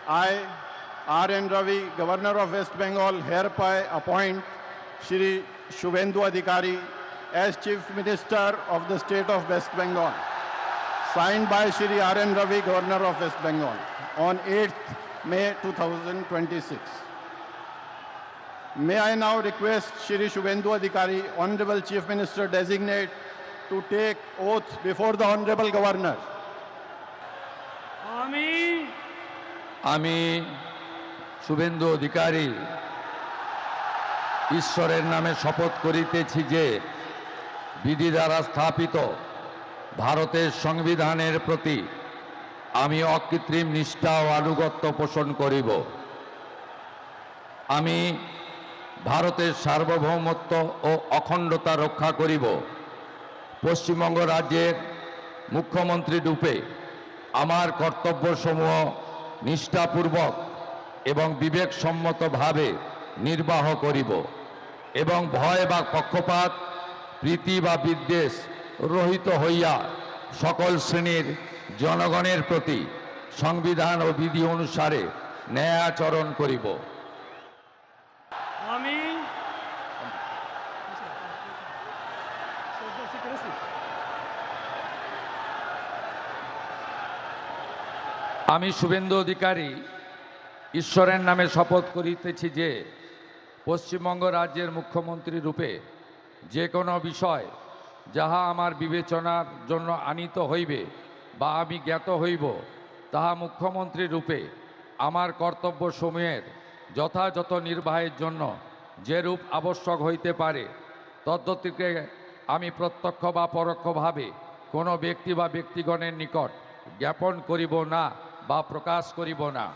I, R.N. Ravi, Governor of West Bengal, hereby appoint Shri Shubhendu Adhikari as Chief Minister of the State of West Bengal. Signed by Shri R.N. Ravi, Governor of West Bengal, on 8th May 2026. May I now request Shri Shubhendu Adhikari, Honorable Chief Minister Designate, to take oath before the Honorable Governor. আমি শুভেন্দু অধিকারী ঈশ্বরের নামে শপথ করিতেছি যে বিধি দ্বারা স্থাপিত ভারতের সংবিধানের প্রতি আমি অকৃত্রিম নিষ্ঠা ও আনুগত্য পোষণ করিব। আমি ভারতের সার্বভৌমত্ব ও অখণ্ডতা রক্ষা করিব। পশ্চিমবঙ্গ রাজ্যের মুখ্যমন্ত্রী রূপে আমার কর্তব্যসমূহ নিষ্ঠাপূর্বক এবং বিবেকসম্মতভাবে নির্বাহ করিব এবং ভয় বা পক্ষপাত, প্রীতি বা বিদ্বেষ রহিত হইয়া সকল শ্রেণীর জনগণের প্রতি সংবিধান ও বিধি অনুসারে ন্যায় আচরণ করিব। আমি শুভেন্দু অধিকারী ঈশ্বরের নামে শপথ করিতেছি যে পশ্চিমবঙ্গ রাজ্যের মুখ্যমন্ত্রী রূপে যে কোনো বিষয় যাহা আমার বিবেচনার জন্য আনীত হইবে বা আমি জ্ঞাত হইব, তাহা মুখ্যমন্ত্রী রূপে আমার কর্তব্যসমূহের যথাযথ নির্বাহের জন্য যেরূপ আবশ্যক হইতে পারে তদ্গতিকে আমি প্রত্যক্ষ বা পরোক্ষভাবে কোনো ব্যক্তি বা ব্যক্তিগণের নিকট জ্ঞাপন করিব না বা প্রকাশ করিব না।